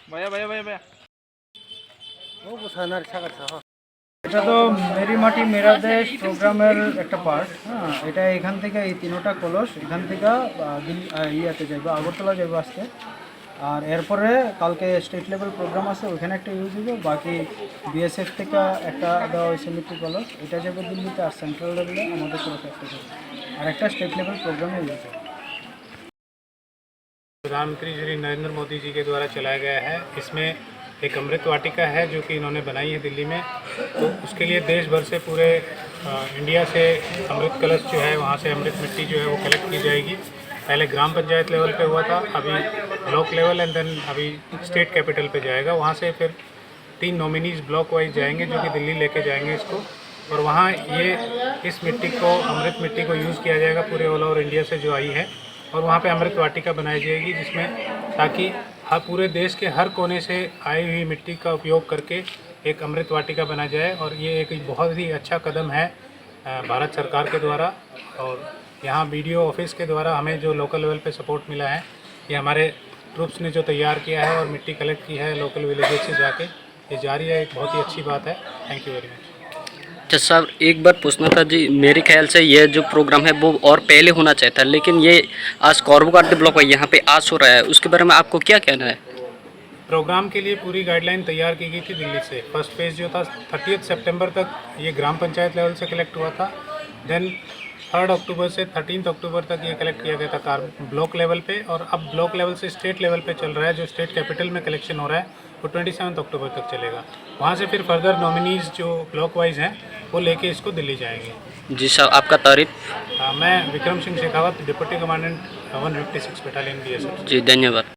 भैया भैया भैया भैया এটা তো মেরি মাটি মেরা দেশ প্রোগ্রামের একটা পার্ট। হ্যাঁ, এটা এখান থেকে এই তিনোটা কলস এখান থেকে ইয়াতে যাইবে, আগরতলা যাইবে আজকে। আর এরপরে কালকে স্টেট লেভেল প্রোগ্রাম আছে, ওইখানে একটা ইউজ হইবে। বাকি বিএসএফ থেকে একটা দেওয়া হয়েছে মিট্টি কলস, এটা যাবে দিল্লিতে। আর সেন্ট্রাল লেভেলে আমাদের তরফে একটা যাবে, আর একটা স্টেট লেভেল প্রোগ্রামে ইউজ হবে। प्रधानमंत्री श्री नरेंद्र मोदी जी के द्वारा चलाया गया है। इसमें एक अमृत वाटिका है जो कि इन्होंने बनाई है दिल्ली में। तो उसके लिए देश भर से पूरे इंडिया से अमृत कलश जो है वहाँ से अमृत मिट्टी जो है वो कलेक्ट की जाएगी। पहले ग्राम पंचायत लेवल पे हुआ था, अभी ब्लॉक लेवल एंड देन अभी स्टेट कैपिटल पे जाएगा। वहाँ से फिर 3 नॉमिनीज़ ब्लॉक वाइज जाएंगे जो कि दिल्ली लेके जाएंगे इसको। और वहाँ ये इस मिट्टी को, अमृत मिट्टी को यूज़ किया जाएगा पूरे ऑल ओवर इंडिया से जो आई है। और वहाँ पे अमृत वाटिका बनाई जाएगी जिसमें ताकि हर पूरे देश के हर कोने से आई हुई मिट्टी का उपयोग करके एक अमृत वाटिका बना जाए। और ये एक बहुत ही अच्छा कदम है भारत सरकार के द्वारा। और यहाँ BDO ऑफिस के द्वारा हमें जो लोकल लेवल पे सपोर्ट मिला है, ये हमारे ट्रूप्स ने जो तैयार किया है और मिट्टी कलेक्ट की है लोकल विलेजेस से जाके, ये जारी है। एक बहुत ही अच्छी बात है। Thank you very much. अच्छा साहब, एक बार पूछना था जी, मेरे ख्याल से ये जो प्रोग्राम है वो और पहले होना चाहिए था, लेकिन ये आज कॉर्बोकार्ड ब्लॉक है यहाँ पे आज हो रहा है, उसके बारे में आपको क्या कहना है? प्रोग्राम के लिए पूरी गाइडलाइन तैयार की गई थी दिल्ली से। फर्स्ट फेज़ जो था 30 सितंबर तक ये ग्राम पंचायत लेवल से कलेक्ट हुआ था। देन 3 अक्टूबर से 13 अक्टूबर तक ये कलेक्ट किया गया था ब्लॉक लेवल पे। और अब ब्लॉक लेवल से स्टेट लेवल पे चल रहा है, जो स्टेट कैपिटल में कलेक्शन हो रहा है वो 27 अक्टूबर तक चलेगा। वहाँ से फिर फर्दर नॉमिनीज़ जो ब्लॉक वाइज हैं वो लेके इसको दिल्ली जाएंगे। जी साहब, आपका तारीफ। मैं Vikram Singh Shekhawat, deputy commandant 156 battalion BSF। जी धन्यवाद।